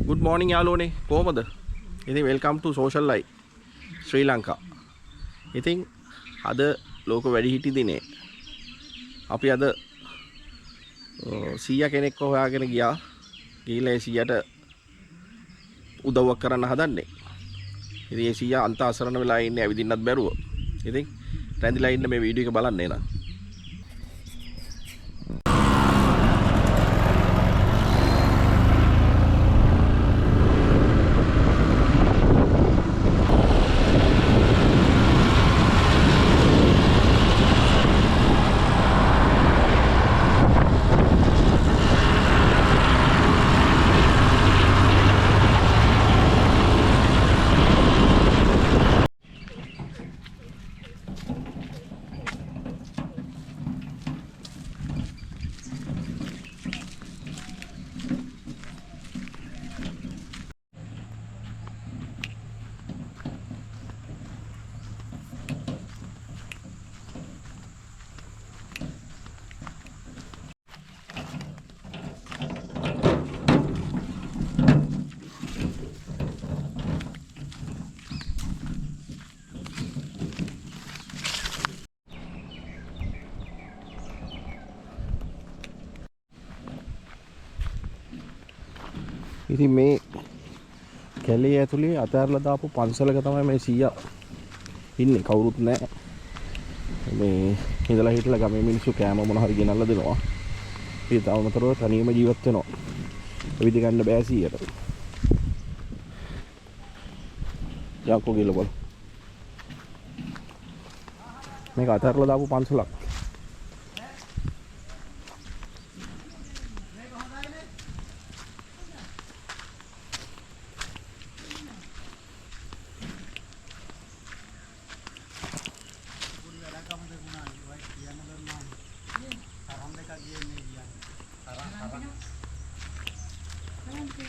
Good morning යාළුවනේ කොහමද? ඉතින් welcome to social life Sri Lanka. ඉතින් අද ලෝක වැඩිහිටි දිනේ. අපි අද 100 කෙනෙක්ව හොයාගෙන ගියා. ගිහිල්ලා ඒ 100ට උදව්වක් කරන්න හදන්නේ. ඉතින් ඒ 100 අන්ත අසරණ වෙලා ඉන්නේ ඇවිදින්නත් බැරුව. ඉතින් රැඳිලා ඉන්න මේ වීඩියෝ එක බලන්න එනවා. ඉතින් මේ කැලේ ඇතුලේ අතහැරලා දාපු පන්සලක තමයි මේ 100 ඉන්නේ. කවුරුත් නැහැ. මේ ඉඳලා හිටලා ගමේ මිනිස්සු කෑම මොන හරි ගෙනල්ලා දෙනවා. ඒ තාමතරව තනියම ජීවත් වෙනවා. එවිද ගන්න බෑ 100ට. යකෝ ගිල බල. මේක අතහැරලා දාපු පන්සලක්.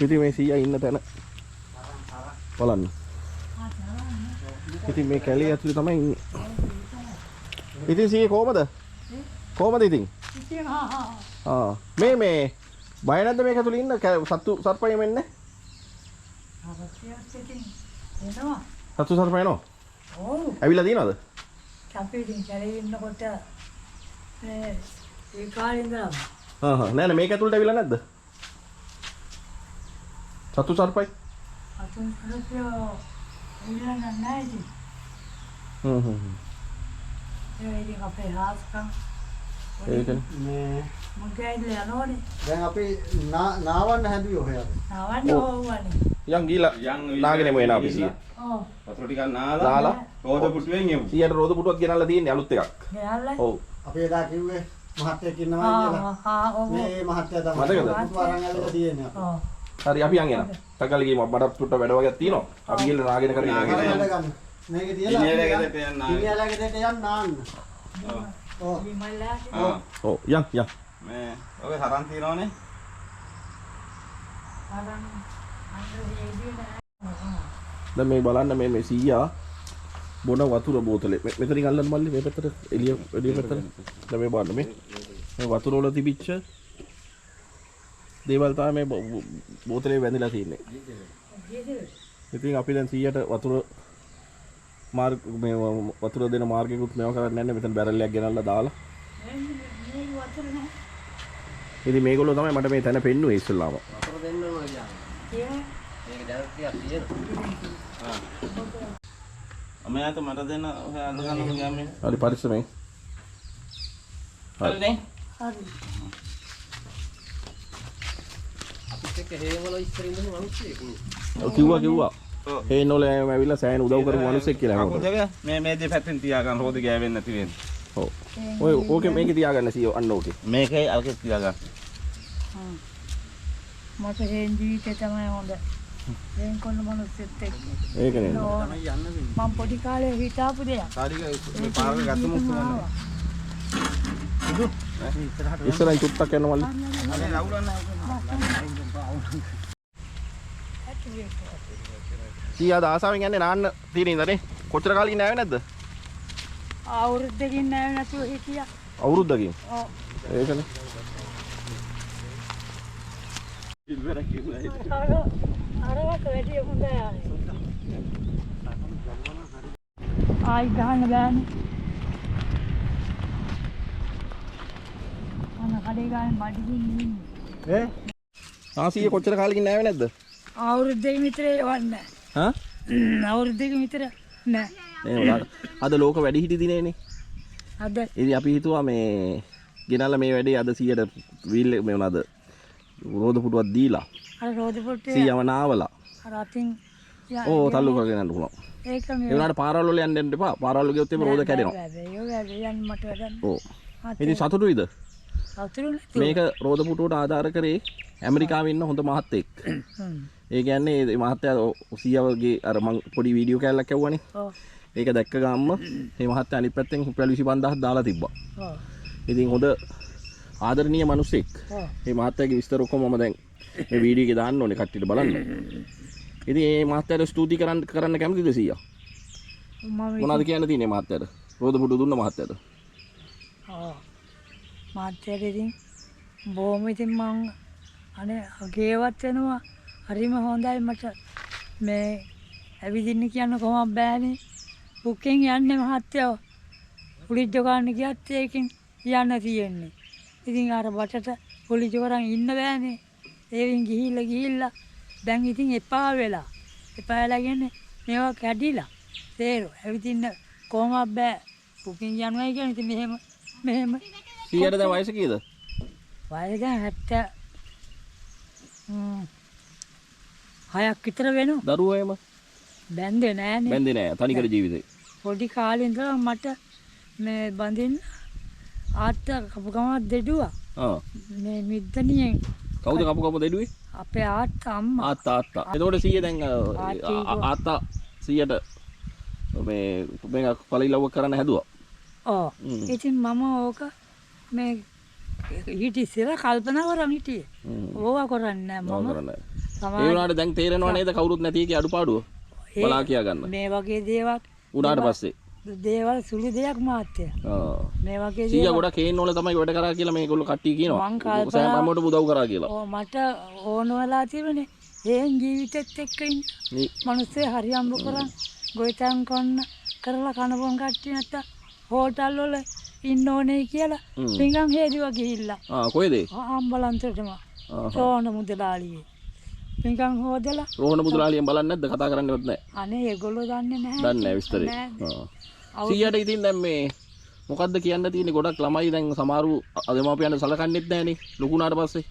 ඉතින් මේ 100 ඉන්න තැන බලන්න. ඉතින් මේ කැලේ ඇතුලේ තමයි ඉන්නේ. ඉතින් 100 කොහමද? කොහමද ඉතින්? මේ බය නැද්ද මේක ඇතුලේ ඉන්න සත්තු සර්පය මෙන්නේ? සත්තු සර්පය නෝ? ඔව්. ඇවිල්ලා දිනවද? අපි ඉතින් කැලේ ඉන්නකොට ඒ කාලේ ඉඳලා නෑ මේක ඇතුලට ඇවිල්ලා නැද්ද? සතු සර්පයි අතුන් කරපියෝ ඉන්න නැහැ ඉතින්. ඒ ඉතින් අපේ හාස්කම් මේ මොකයිද යනෝනේ. දැන් අපි නාවන්න හැදුවේ ඔය. නාවන්න ඕවනේ. යන් ගිලා නාගෙන මොන අපි 100. ඔව්. වතුර ටිකක් නාලා රෝද පුටුවෙන් එමු. 100ට රෝද පුටුවක් ගෙනල්ලා තියෙන්නේ අලුත් එකක්. ගෙනල්ලා? ඔව්. අපි එදා කිව්වේ මහත්තයෙක් ඉන්නවා කියලා. ඔව්. මේ මහත්තයා තමයි. මතකද? වරන් ඇවිල්ලා තියෙන්නේ. ඔව්. හරි අපි යන් එනවා. තකල් ගිහම මට පුට්ට වැඩ වගේක් තියෙනවා. අපි ගිහලා නාගෙන කරගෙන ගන්න. මේක තියලා ඉනියලගෙදට යන්න. ඉනියලගෙදට යන්න නාන්න. ඔව්. විමල්ලා. ඔව් යන්. මේ ඔගේ හරන් තියනවනේ. හරන් අnder දැන් මේ බලන්න මේ 100 බොන වතුර බෝතලේ මෙතනින් අල්ලන්න මල්ලි මේ පැත්තට එළිය පැත්තට. දැන් මේ බලන්න මේ වතුර වල තිබිච්ච දේවල් තමයි මේ බෝතලේ වැඳලා තියෙන්නේ. ඉතින් අපි දැන් 100ට වතුර මේ වතුර දෙන මාර්ගෙකුත් මේව කරන්නේ නැහැ. මෙතන බැරල් එකක් ගෙනල්ලා දාලා. මේ වතුර නෑ. ඉතින් මේගොල්ලෝ තමයි මට මේ තැන පෙන්නුවේ ඉස්සෙල්ලාම. වතුර දෙන්න ඕනේ යාම. මේක දැන් ටිකක් තියෙනවා. අමයාත මට දෙන්න ඔය අඳ ගන්න ගියාම හරි පරිස්සමෙන්. හරි නේ. හරි. අපිත් එක්ක හේවල ඉස්සර ඉඳන් මිනිස්සෙක් නේ. ඔව් කිව්වා. ඒ නෝලේ ඇවිල්ලා සෑහෙන උදව් කරපු මිනිස්සෙක් කියලා හැමෝටම. මේ දෙපැත්තෙන් තියාගන්න රෝද ගෑවෙන්නේ නැති වෙන්න. ඔව්. ඔය ඕකේ මේකේ තියාගන්න සීයෝ අන්න ඕකේ. මේකේ අල්කේ තියාගන්න. මට හේන් ජීවිතේ තමයි හොඳ. හේන් කොන්න මිනිස්සෙත් එක්ක. ඒක නේ. තමයි යන්න වෙන්නේ. මම පොඩි කාලේ හිතාපු දෙයක්. සාරික මේ පාරක ගත්තම උස්සන්න. ඉස්සරහින් චුට්ටක් යන්න මල්ලි. අනේ රවුලන්න සීයා දාසාවෙන් යන්නේ නාන්න තියෙන ඉඳනේ. කොච්චර කාලෙකින් ඉන්නේ නැද්ද? අවුරුද්දකින් නැව නැතුව හිටියා. අවුරුද්දකින්. ඔව්. ඒකනේ. ඉල්වර කිව්ලා අරවට වැඩි හොඳයි ආයි ගහන්න බෑනේ අන්න කඩේ ගානේ මඩකින් ඉන්නේ සීය කොච්චර කාලෙකින් නෑවේ නැද්ද? අවුරුද්දක විතර යවන්නේ හා? අවුරුද්දක විතර නෑ අද ලෝක වැඩි හිටි දිනේනේ. අද ඉතින් අපි හිතුවා මේ ගෙනල්ලා මේ වැඩේ අද 100ට වීල් මේ මොනවාද රෝද පුටුවක් දීලා අර රෝද පොට්ටේ 100ම නාවලා අර අතින් ඕ තල්ලු කරගෙන යන්න පුළුවන්. ඒක ඒ වුණාට පාරවල් වල යන්න දෙන්න එපා. පාරවල් වල ගියොත් එimhe රෝද කැඩෙනවා. යන්න මට වැඩක් ඕ. ඉතින් සතුටුයිද? සතුටු මේක රෝද පුටුවට ආධාර කරේ ඇමරිකාවේ ඉන්න හොඳ මහත්තයෙක්. ඒ කියන්නේ මේ මහත්තයා 100වගේ අර මං පොඩි වීඩියෝ කෑල්ලක් ඇව්වනේ. ඔව්. ඒක දැක්ක ගාම්ම මේ මහත්තයා අනිත් පැත්තෙන් රුපියල් 25000ක් දාලා තිබ්බා. ඔව්. ඉතින් හොඳ ආදරණීය මිනිස්සෙක්. මේ මහත්තයාගේ විස්තර ඔක්කොම මම දැන් මේ වීඩියෝ එකේ දාන්න ඕනේ කට්ටියට බලන්න. ඉතින් මේ මහත්තයාට ස්තුති කරන්න කැමතිද සීයා? මොනවද කියන්න තියෙන්නේ මහත්තයාට? රෝද පුටු දුන්න මහත්තයාට. ඔව්. මහත්තයාට ඉතින් බොහොම ඉතින් මං අනේ ගේවත් වෙනවා. හරිම හොඳයි මට මේ ඇවිදින්න කියන්න කොහොමද බෑනේ. බුකෙන් යන්නේ මහත්තයෝ. පුලිස් ජොගාන්න ගියත් ඒකෙන් යන්න තියෙන්නේ. ඉතින් අර බටට පුලිස් ජොගරන් ඉන්න බෑනේ. ඒවින් ගිහිල්ලා දැන් ඉතින් එපා වෙලා. එපා වෙලා කියන්නේ මේවා කැඩිලා. තේරෙව. ඇවිදින්න කොහොමද බෑ. බුකෙන් යනවා කියන්නේ ඉතින් මෙහෙම සීයාට දැන් වයස කීයද? වයස දැන් 6ක් විතර වෙනවා. දරුවෝ එම බැන්දේ නෑනේ. බැන්දේ නෑ තනිකර ජීවිතේ. පොඩි කාලේ ඉඳලා මට මේ බඳින්න ආත්තා කපු ගමක් දෙඩුවා. ආ. මේ මිද්දනියෙන් කවුද කපු දෙඩුවේ? අපේ ආත්තා අම්මා. ආත්තා. එතකොට සීය දැන් ආත්තා සීයට මේ මේක පළිලව්ව කරන්න හැදුවා. ඔව්. ඉතින් මම ඕක මේ හිටි ඉස්සෙල්ලා කල්පනා කරන් හිටියේ. ඕවා කරන්නේ නෑ මම. ඒ වුණාට දැන් තේරෙනව නේද කවුරුත් නැති එකේ අඩුපාඩුව? බලා කියා ගන්න. මේ වගේ දේවල් උඩාට පස්සේ දේවල් සුළු දෙයක් මාත්‍යා. මේ වගේ සීයා ගොඩක් හේන්න ඕන තමයි වැඩ කරා කියලා මේගොල්ලෝ කට්ටිය කියනවා. සෑම හැමෝටම උදව් කරා කියලා. ඔව් මට ඕන වෙලා තිබුණේ හේන් ජීවිතෙත් එක්ක ඉන්න. මිනිස්සේ හරි අම්බ කරන් ගොවිතැන් කරලා කනබොන් කට්ටිය නැත්නම් හෝටල් වල ඉන්න ඕනේ කියලා පිංගම් හේදුවා ගිහිල්ලා. කොහෙද? අම්බලන්තටම. සෝන මුදලාලියේ. පිංගම් හොදලා රෝහණ මුදලාලියෙන් බලන්නේ නැද්ද? කතා කරන්නවත් නැහැ. අනේ ඒගොල්ලෝ දන්නේ නැහැ. දන්නේ නැහැ විස්තරේ. සීයාට ඉතින් දැන් මේ මොකද්ද කියන්න තියෙන්නේ? ගොඩක් ළමයි දැන් සමහරු දෙමාපියන්ට සලකන්නේත් නැහනේ ලොකුනාට පස්සේ.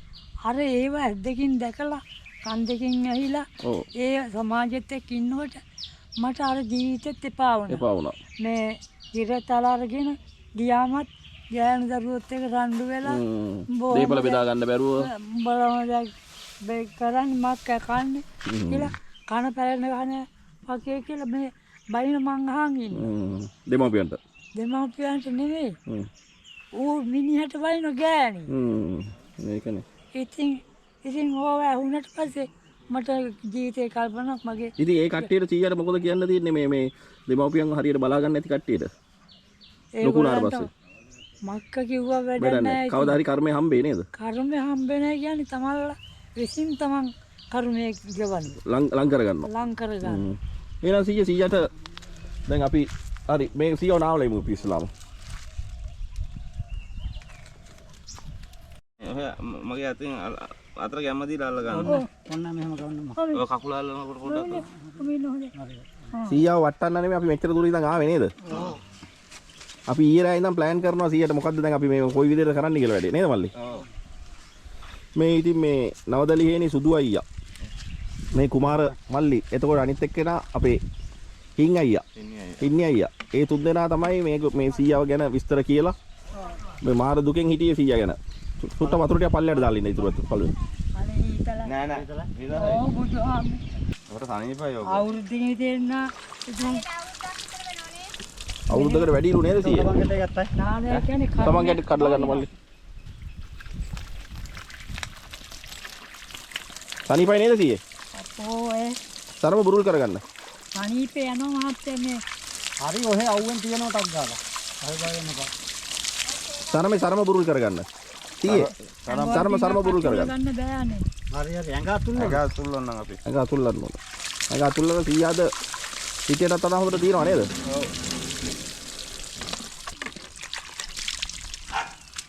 අර ඒව ඇද්දකින් දැකලා කන් දෙකින් ඇහිලා ඒ සමාජෙත් එක්ක ඉන්නකොට මට අර ජීවිතෙත් එපා වුණා. මේ ඉරතල අරගෙන ගියාමත් ගෑනු දරුවොත් එක්ක රණ්ඩු වෙලා දීපල බෙදා ගන්න බැරුව බලම බෙක් කරන්නේ මක් කන්නේ කියලා කන පැලෙන ගහන වගේ කියලා මේ බයින මං අහන් ඉන්නේ. දෙමාපියන්ට නෙමෙයි. ඌ මිනිහට බයින ගෑණි. මේකනේ. ඉතින් ඕව ඇහුනට පස්සේ මට ජීවිතේ කල්පනාවක් මගේ. ඉතින් ඒ කට්ටියට සීයාට මොකද කියන්න තියෙන්නේ මේ දෙමාපියන් හරියට බලා ගන්න නැති කට්ටියට? ලොකුනාට පස්සේ. මක්ක කිව්වා වැඩ නැහැ. කවදා හරි කර්මය හම්බෙන්නේ නේද? කර්මය හම්බෙන්නේ කියන්නේ තමන්ලා විසින් තමන් කර්මය ගෙවන්න. ලං කරගන්නවා. ලං කරගන්න. එහෙනම් සීයාට දැන් අපි හරි මේ සීයෝ නාවල ඉමු ඉස්ලාම. මගේ අතින් අතර ගැම්ම දීලා අල්ල ගන්න. ඔන්න මෙහෙම ගන්න. ඔය කකුල අල්ලනකොට පොඩ්ඩක්. සීයාව වට්ටන්න නෙමෙයි අපි මෙච්චර දුර ඉඳන් ආවේ නේද? අපි ඊයේ ඉඳන් ප්ලෑන් කරනවා සීයට මොකද්ද දැන් අපි මේ කොයි විදිහට කරන්න කියලා වැඩේ නේද මල්ලි? ඔව්. මේ ඉතින් මේ නවදලිහේනේ සුදු අයියා. මේ කුමාර මල්ලි. එතකොට අනිත් එක්කෙනා අපේ හින් අයියා. හින්නි අයියා. ඒ තුන් දෙනා තමයි මේ සීයාව ගැන විස්තර කියලා. මේ මාර දුකෙන් හිටියේ සීයා ගැන. සුට්ට වතුර ටික පල්ලයට දාලා ඉන්න ඉතුරු පල්ලෙ. අනේ ඊතල නෑ ඕ බුදුහාම. ඔකට සනීපයි ඔක. අවුරුද්දේ දෙන්න ඉතින් අවුරුද්දකට වැඩිලු නේද සීයා? තමන්ට ගත්තයි. නානේ කියන්නේ තමන්ට කඩලා ගන්න මල්ලි. සනීපයි නේද සීයේ? අපෝ ඒ තරම බුරුල් කරගන්න. සනීපේ යනවා මහත්තයා මේ. හරි ඔහෙ අවුෙන් තියනවා ටක් ගාලා. හරි බලන්න බා. සරම බුරුල් කරගන්න. සීයේ. සරම බුරුල් කරගන්න. ගන්න බෑනේ. හරි හරි ඇඟ අතුල්ල. ඇඟ අතුල්ලන නම් අපි. ඇඟ අතුල්ලන්න ඕන. ඇඟ අතුල්ලන 100ද පිටියටත් වඩා හොඳට තියෙනවා නේද?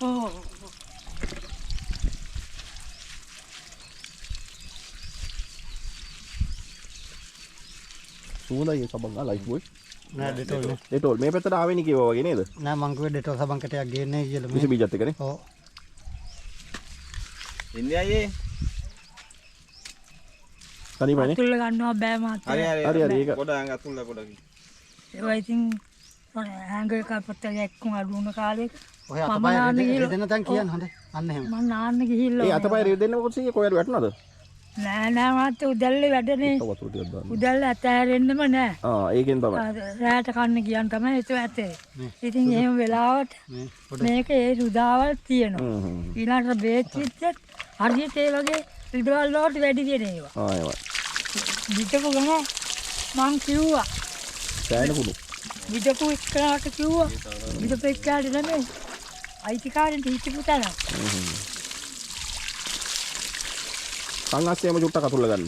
ඔව්. සුවඳයි ඒ සබන් ලයිෆ් බොයි. නෑ ඩෙටෝල් නේ. ඩෙටෝල් මේ පැත්තට ආවේ නේ කිව්වා වගේ නේද? නෑ මං කිව්වේ ඩෙටෝල් සබන් කටයක් ගේන්නේ කියලා. විස බීජත් එකනේ. ඔව්. ඉන්නේ අයියේ. තනියමනේ. අතුල්ල ගන්නවා බෑ මාත්‍රා. හරි හරි ඒක පොඩ ඇඟ අතුල්ලා පොඩක්. ඒවා ඉතින් හැංග එක පොත්තක් එක්කුම් අඩු වුණ කාලෙක ඔය අතපය දෙන්න තන් කියන්න හොඳේ. අන්න එහෙම. මම නාන්න ගිහිල්ලා ඒ අතපය රිදෙන්න මොකද සීයේ කොහෙද වැටුණාද? නෑ මාත්‍රා උදැල්ලේ වැඩනේ. වතුර ටිකක් දාන්න. උදැල්ල ඇතෑරෙන්නම නෑ. ඒකෙන් තමයි. රැට කන්න කියන් තමයි ඒක ඇතේ. ඉතින් එහෙම වෙලාවට මේක ඒ රුදාවල් තියෙනවා. ඊළඟට බේච්චිත් හරියට ඒ වගේ රිදවල් වලට වැඩි වෙන ඒවා. ඒවා. විදපු ගම මං කිව්වා. සෑහෙන කුණු. විදපු එක්කනට කිව්වා. විදපු එක්කනට නෙමෙයි. අයිතිකාරෙන්ට හිතපු තැන. සංගස්සේම චුට්ටක් අතුල්ල ගන්න.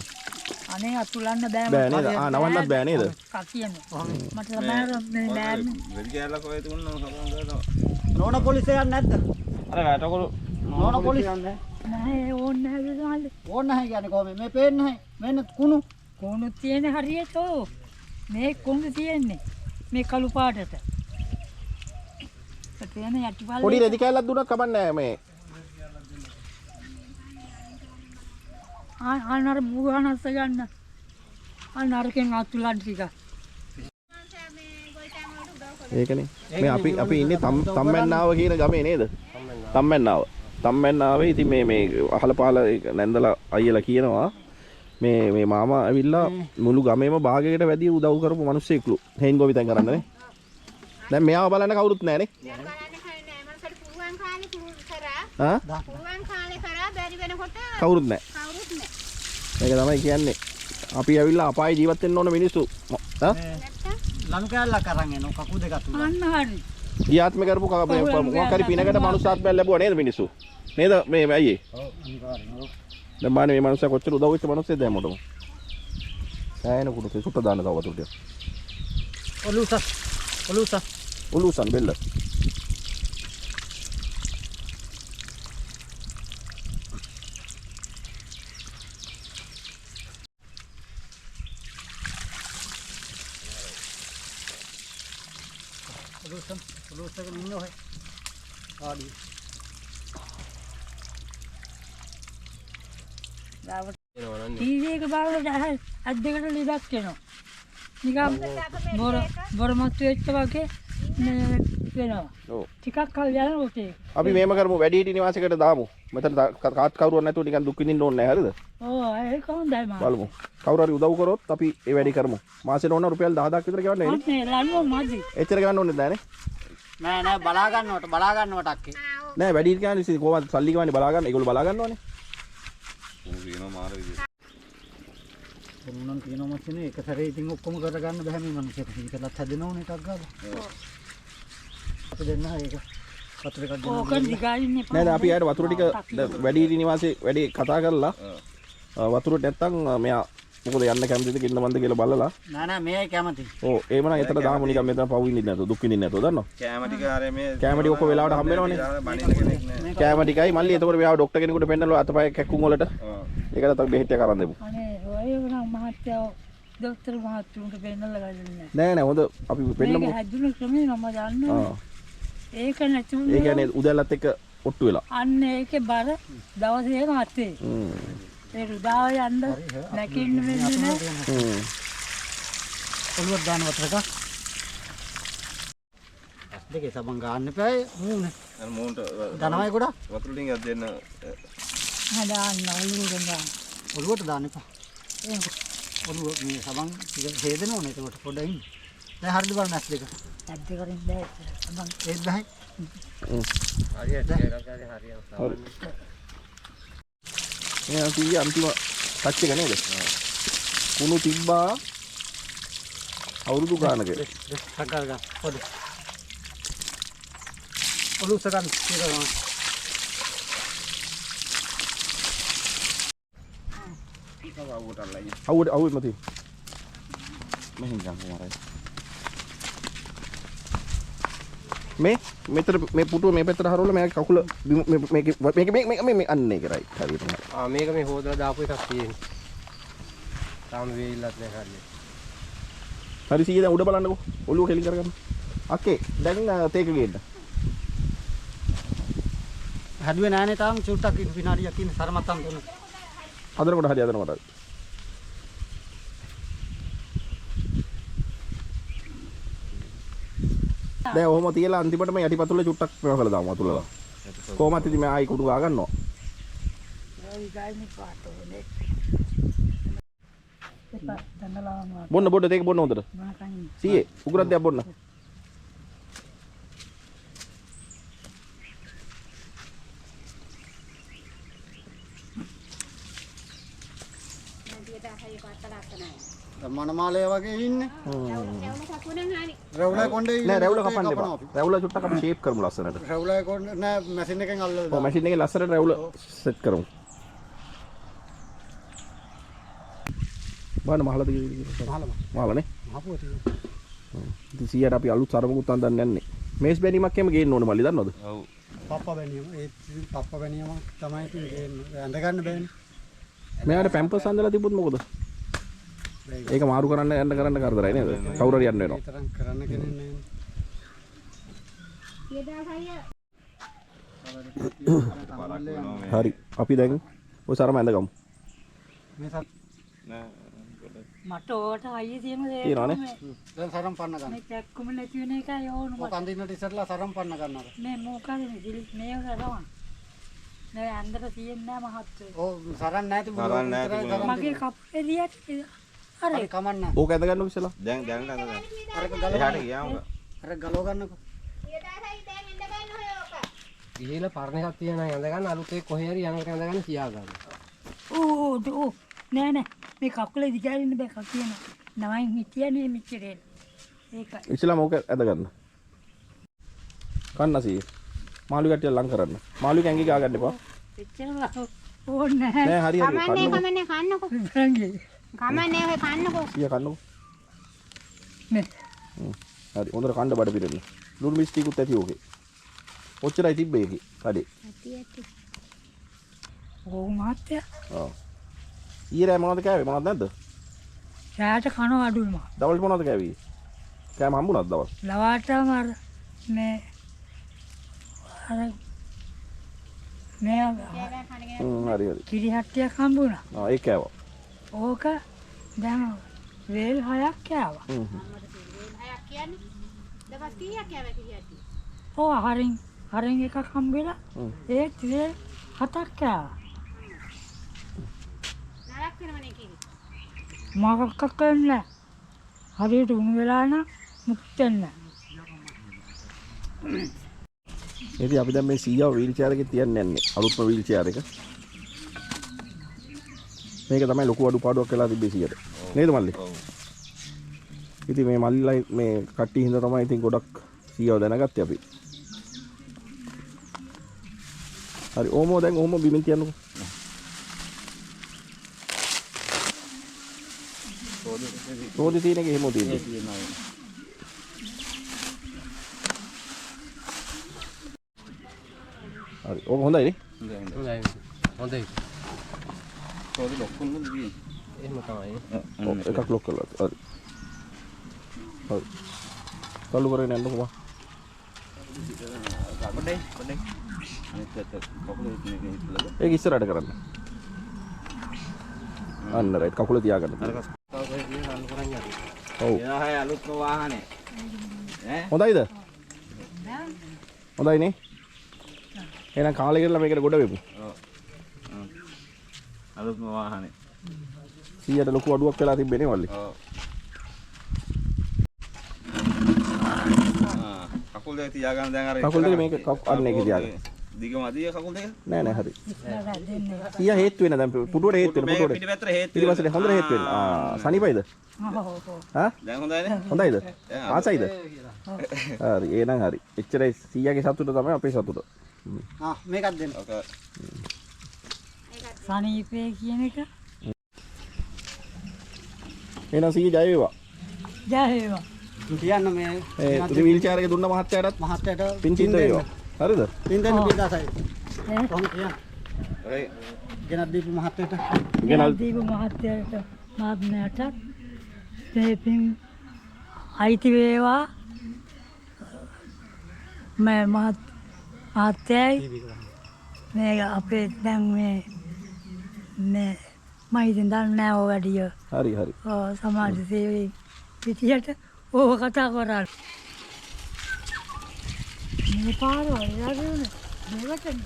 අනේ අතුලන්න බෑ නේද? නවන්නත් බෑ නේද? කකියනේ. මට තමයි මේ බෑන්නේ. වෙඩි කෑල්ලක් ඔය තුන්නම් සබන් ගන්නවා. නෝන පොලිසිය යන්නේ නැද්ද? අර වැටකොළු නෝන පොලිසිය යන්නේ. නෑ ඕන්නේ නැහැ විසාලේ. ඕන නැහැ කියන්නේ කොහොමද? මේ පේන්නේ නැහැ. මෙන්න කුණු. කුණු තියෙන හරියට ඕ. මේ කුණු තියෙන්නේ. මේ කළු පාටට. තියෙන යටිපල්ලේ පොඩි රෙදි කෑල්ලක් දුන්නත් කමන්නේ මේ. අනර බුහනස්ස ගන්න. අනරකින් අතුලන් ටික. ඒකනේ. මේ අපි ඉන්නේ තම්මැන්නාව කියන ගමේ නේද? තම්මැන්නාව. තම්මැන්නාවේ ඉතින් මේ අහල පහල නැන්දලා අයියලා කියනවා මේ මාමා ඇවිල්ලා මුළු ගමේම භාගයකට වැඩි උදව් කරපු මිනිස්සෙක්ලු. හේන් ගෝවිතෙන් කරන්නේ. දැන් මෙයාව බලන්න කවුරුත් නැහැ නේ. කවුරුත් නැහැ. ඒක තමයි කියන්නේ. අපි ඇවිල්ලා අපායේ ජීවත් වෙන්න ඕන මිනිස්සු. ලනු කෑල්ලක් අරන් එනවා කකු දෙක අතුල. අන්න හරි. ගියාත්ම කරපු මොකක් හරි පිනකට මනුස්සාත්මයක් ලැබුවා නේද මිනිස්සු? නේද මේ අයියේ? ඔව් අනිවාර්යෙන්. ඔව්. දැන් බානේ මේ මනුස්සයා කොච්චර උදව් වෙච්ච මනුස්සයෙක්ද හැමෝටම. සෑහෙන කුඩු සුට්ට දාන්න තව වතුර ටික. ඔලුසන් බෙල්ල. ඔලුසන් ඉන්න ඔය. ආඩි. ටීවී එක බලලා අද්දකට ලිඩක් වෙනවා. නිකන් බොර මත්තු වෙච්ච වගේ මේ වෙනවා. ඔව්. ටිකක් කල් යනකොට ඒක. අපි මේම කරමු වැඩිහිටි නිවාසයකට දාමු. මෙතන කාත් කවුරුවක් නැතුව නිකන් දුක් විඳින්න ඕනේ නැහැ හරිද? ඔව් ඒක හොඳයි මම. බලමු. කවුරු හරි උදව් කරොත් අපි ඒ වැඩි කරමු. මාසෙට ඕන රුපියල් 10000ක් විතර ගෙවන්න වෙන්නේ. අනේ ලනුව මදි. එච්චර ගෙවන්න ඕනේ නැහැ නේ. නෑ බලා ගන්නවට අක්කේ. නෑ වැඩිහිටි කියන්නේ ඉතින් කොහොමද සල්ලි ගවන්නේ බලා ගන්න. ඒගොල්ලෝ බලා ගන්නවනේ. උන් කියනවා මාර විදියට. මොනනම් කියනවා මචනේ එක සැරේ ඉතින් ඔක්කොම කරගන්න බෑ මේ මිනිස්සුන්ට. ඒකලත් හැදෙනවනේ එකක් ගාලා. අපි දෙන්න ඒක වතුර එකක් දෙන්න. ඕක දිගාරින්නේ නෑ නෑ අපි ආයෙත් වතුර ටික වැඩිහිටි නිවාසේ වැඩි කතා කරලා වතුර නැත්තම් මෙයා මොකද යන්න කැමතිද කින්න මන්ද කියලා බලලා නෑ මේයි කැමති. ඔව් එහෙම නම් එතන දාමු නිකන් මෙතන පව් විඳින්න නැතුව දුක් විඳින්න නැතුව දන්නව. කෑම ටික ආරේ මේ කෑම ටික ඔක්කොම වෙලාවට හම්බ වෙනවනේ. බණින්න කෙනෙක් නෑ. කෑම ටිකයි මල්ලි එතකොට මෙයාව ડોක්ටර් කෙනෙකුට පෙන්නලා අතපය කැක්කුම් වලට. ඒකට තමයි බෙහෙත් එක අරන් දෙමු. අනේ ඔය වුණා මහත්තයා ડોක්ටර් මහතුන්ට පෙන්නලා ගන්නේ නෑ නෑ හොඳ අපි පෙන්නමු. මේක හැදුණු ක්‍රමේ මම දන්නවා. ඒක නැතුණු ඒ කියන්නේ උදැල්ලත් එක්ක ඔට්ටු වෙලා. අන්න ඒකේ බර දවසේ මාතේ. ඒ රුදාව යන්න නැකින්න වෙන්නේ නෑ. ඔළුවක් දාන වතුර එකක්. දෙකේ සබන් ගන්න එපා මූනේ. අර මූන්ට දනවයි ගොඩක්. වතුර ටිකක් දෙන්න. හදාන්න ඔළුවට දාන්න. ඔළුවට දාන්න එපා. ඔළුව මේ සබන් ටික හේදෙනවනේ ඒකට පොඩ්ඩක් ඉන්න. දැන් හරිද බලන්න ඇස් දෙක. ඇද්ද කරින් බෑ. සබන් ඒත් බෑ. හරියට හරියට. එහෙනම් කීය අන්තිම ටච් එක නේද? කුණු තිබ්බා අවුරුදු ගානක. සකල් ගන්න. පොඩි. ඔලුව සකල් කියලා. අවුත් මති. මෙහෙන් ගන්න මාරයි. මේ මෙතන මේ පුටුව මේ පැත්තට හරවලා මගේ කකුල මේක අන්න ඒක රයිට් හරියට. මේක මේ හොදලා දාපු එකක් තියෙන්නේ. තාම වේල්ලත් නැහැ හරියට. හරි සීයේ දැන් උඩ බලන්නකෝ. ඔළුව කෙලින් කරගන්න. අක්කේ දැන් තේක ගේන්න. හැදුවේ නෑනේ තාම චුට්ටක් විනාඩියක් ඉන්න සරමත්තම් දුන්න. හදනකොට හරි හදනකොට. දැන් ඔහොම තියලා අන්තිමට මේ යටිපතුලේ චුට්ටක් මේවා කරලා දාමු අතුලලා. කොහොමද ඉතින් මේ ආයි කුඩු ගා ගන්නවා. බොන්න දෙක බොන්න හොඳට. සීයේ උගුරක් දෙයක් බොන්න. මනමාලය වගේ ඉන්නේ. රැවුල කොණ්ඩේ නෑ රැවුල කපන්න එපා. රැවුල චුට්ටක් අපි ෂේප් කරමු ලස්සනට. රැවුල කොණ්ඩේ නෑ මැෂින් එකෙන් අල්ලලා ඔව් මැෂින් එකේ ලස්සනට රැවුල සෙට් කරමු. බලන්න මහලද මහලනේ. මහපුව තියෙනවා. ඉතින් 100ට අපි අලුත් සරමකුත් අඳන් යන්නේ. මේස් බැනීමක් එහෙම ගේන්න ඕනේ මල්ලි දන්නවද? ඔව්. පප්පා බැනියම ඒ පප්පා බැනියම තමයි ඉතින් ගේන්නේ. ඇඳ ගන්න බෑනේ. මෙයාට පැම්පර්ස් අඳලා තිබුත් මොකද? ඒක මාරු කරන්න යන්න කරන්න කරදරයි නේද? කවුරු හරි යන්න වෙනවා. ඒ තරම් කරන්න කෙනෙක් නෑනේ. හරි. අපි දැන් ඔය සරම ඇඳගමු. මේ නෑ. මට ඕකට අයියේ තියෙන දේ තියනවනේ. දැන් සරම් පන්න ගන්න. මේ කැක්කුම නැති වෙන එකයි ඕන ඔක අඳින්නට ඉස්සෙල්ලා සරම් පන්න ගන්නවා. මේ මොකද මේ දිලි මේ කරවන්න නෑ අන්දර තියෙන්නේ නෑ මහත්තයෝ ඔව් සරම් නැහැ තිබුණා. සරම් නැහැ තිබුණා. මගේ කප්පේ දියට අර හරි කමන්න. ඕක ඇඳ ගන්නකො ඉස්සලා. දැන් නේද? අරක එහාට ගියාම අර ගලව ගන්නකො. ගිහිලා පරණ එකක් තියෙනවා ඇඳ ගන්න අලුත් එක කොහේ හරි යනකට ඇඳ ගන්න තියා ගන්න. ඕ නෑ මේ කකුලේ දිගාරින්න බෑ කකියන නවයින් හිටියනේ මෙච්චරේ ඒකයි ඉස්සලා ඕක ඇඳ ගන්න. කන්න සී. මාළු කට්ටිය ලං කරන්න. මාළු කැංගි ගා ගන්න එපා. එච්චර ඕනේ නෑ නෑ හරි හරි. කමන්නේ කන්නකො. සංගේ කමන්නේ ඔය කන්නකො. සිය කන්නකො. නේ හරි හොඳට කන්න බඩ පිරෙන්න. ලුණු මිස්ටිකුත් ඇති ඕකේ. ඔච්චරයි තිබ්බේ ඒකේ. කඩේ. ඇති. ඕ මහත්තයා ඔව්. ඊරෑ මොනවද කෑවේ? මොනවද නැද්ද? රාට කන අඩුයි මා දවල් මොනවද කෑවේ? කෑම හම්බුණාද දවල්? ලවාටම අර මේ හරි හරි. කිරි හට්ටියක් හම්බුණා ඒක කෑවා. ඕක දැන් වේල් 6ක් කෑවා හයක් කියන්නේ. දවස් කීයක් කෑවේ කිරියට? ඕ හරින් එකක් හම්බෙලා ඒත් වේල් 7ක් කෑවා නරක් වෙනවනේ කිරි. මොකක්ද කරන්නේ හරියට උණු වෙලා නම් මුක්තෙන්න ඉතින් අපි දැන් මේ සීයාව වීල් චෙයාර් එකේ තියන්නේ යන්නේ. අලුත්ම වීල් චෙයාර් එක. මේක තමයි ලොකු අඩුපාඩුවක් වෙලා තිබ්බේ 100ට. නේද මල්ලි? ඔව්. ඉතින් මේ මල්ලිලා මේ කට්ටිය හින්දා තමයි ඉතින් ගොඩක් සීයාව දැනගත්තේ අපි. හරි ඕමෝ දැන් ඕමෝ බිමින් තියන්නකෝ. රෝදි තියෙන එක එහෙම තියෙන්නේ. හරි ඕක හොඳයි නේ. හොඳයි. හොඳයි. පොඩි ලොක්කුන්න දී. එහෙම තමයි. ඔව් එකක් ලොක් කරලා. හරි. හරි. තල්ලු කරගෙන යන්නකෝ මා. පොඩේ. අනිත් කකුලේ තියෙන එක ඉස්සලද? ඒක ඉස්සරහට කරන්න. අන්න රයිට් කකුල තියාගන්න. අර තව කොහෙද ගන්න කරන්නේ අපි. ඔව්. එනවා අලුත්ම වාහනේ. ඈ? හොඳයිද? හොඳයි නේ. එහෙනම් කාලේ කරලා මේකට ගොඩ වෙමු. ඔව්. අලුත්ම වාහනේ. 100ට ලොකු අඩුවක් වෙලා තිබ්බේ නේ මල්ලි. ඔව්. කකුල් දෙක තියාගන්න දැන් අර කකුල් දෙක මේක අන්න ඒක තියාගන්න. දිගම අදිය කකුල් දෙක. නෑ හරි. 100 හේතු වෙන දැන් පුටුවට හේතු වෙන පුටුවට. පිටිපැත්තට හේතු. පිටිපස්සට හොඳට හේතු වෙන. සනීපයිද? හා? දැන් හොඳයිනේ. හොඳයිද? ආසයිද? හරි එහෙනම් හරි. එච්චරයි 100ගේ සතුට තමයි අපේ සතුට. මේකත් දෙන්න. ඔක සනීපේ කියන එක එහෙනම් සීය ජය වේවා. ජය වේවා. කියන්න මේ ඒ වීල් චෙයාර් එක දුන්න මහත්තයාටත් මහත්තයට පින් සිද්ධ වේවා. හරිද? පින් දෙන්න ඔව්. පිටාසයි. ඈ කොහොම කියන්න. ගෙනත් දීපු මහත්තයට ගෙනල් දීපු මහත්තයාට මහත්මයාට මේ පින් අයිති වේවා. මේ මහත්තයයි මේ අපේ දැන් මේ මම ඉතින් දන්නේ නැහැ ඔය වැඩිය. හරි හරි. සමාජ සේවයේ පිටියට ඕක කතා කරා. මේ පාරවල් යාළුවනේ මේකට